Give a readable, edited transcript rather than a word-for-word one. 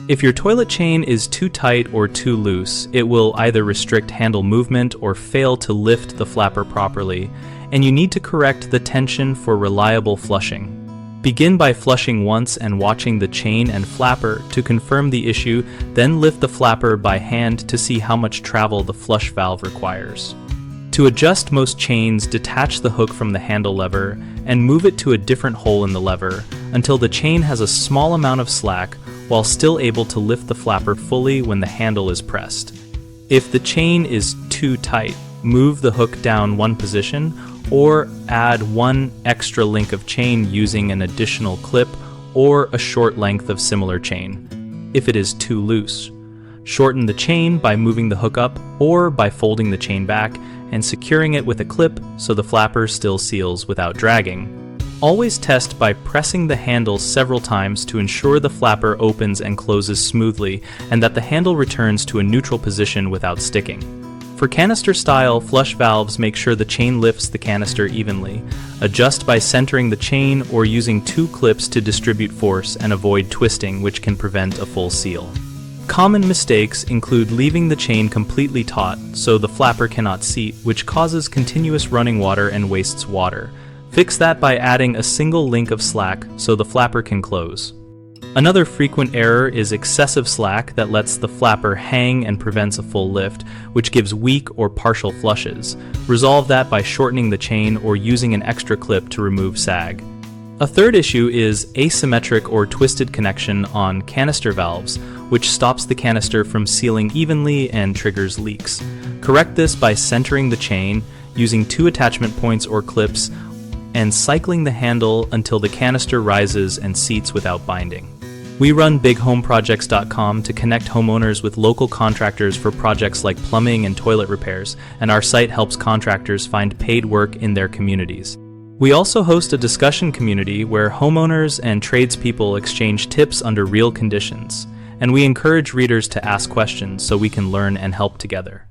If your toilet chain is too tight or too loose, it will either restrict handle movement or fail to lift the flapper properly, and you need to correct the tension for reliable flushing. Begin by flushing once and watching the chain and flapper to confirm the issue, then lift the flapper by hand to see how much travel the flush valve requires. To adjust most chains, detach the hook from the handle lever and move it to a different hole in the lever until the chain has a small amount of slack while still able to lift the flapper fully when the handle is pressed. If the chain is too tight, move the hook down one position or add one extra link of chain using an additional clip or a short length of similar chain. If it is too loose, shorten the chain by moving the hook up or by folding the chain back and securing it with a clip so the flapper still seals without dragging. Always test by pressing the handle several times to ensure the flapper opens and closes smoothly and that the handle returns to a neutral position without sticking. For canister-style flush valves, make sure the chain lifts the canister evenly. Adjust by centering the chain or using two clips to distribute force and avoid twisting, which can prevent a full seal. Common mistakes include leaving the chain completely taut so the flapper cannot seat, which causes continuous running water and wastes water. Fix that by adding a single link of slack so the flapper can close. Another frequent error is excessive slack that lets the flapper hang and prevents a full lift, which gives weak or partial flushes. Resolve that by shortening the chain or using an extra clip to remove sag. A third issue is asymmetric or twisted connection on canister valves, which stops the canister from sealing evenly and triggers leaks. Correct this by centering the chain, using two attachment points or clips, and cycling the handle until the canister rises and seats without binding. We run bighomeprojects.com to connect homeowners with local contractors for projects like plumbing and toilet repairs, and our site helps contractors find paid work in their communities. We also host a discussion community where homeowners and tradespeople exchange tips under real conditions, and we encourage readers to ask questions so we can learn and help together.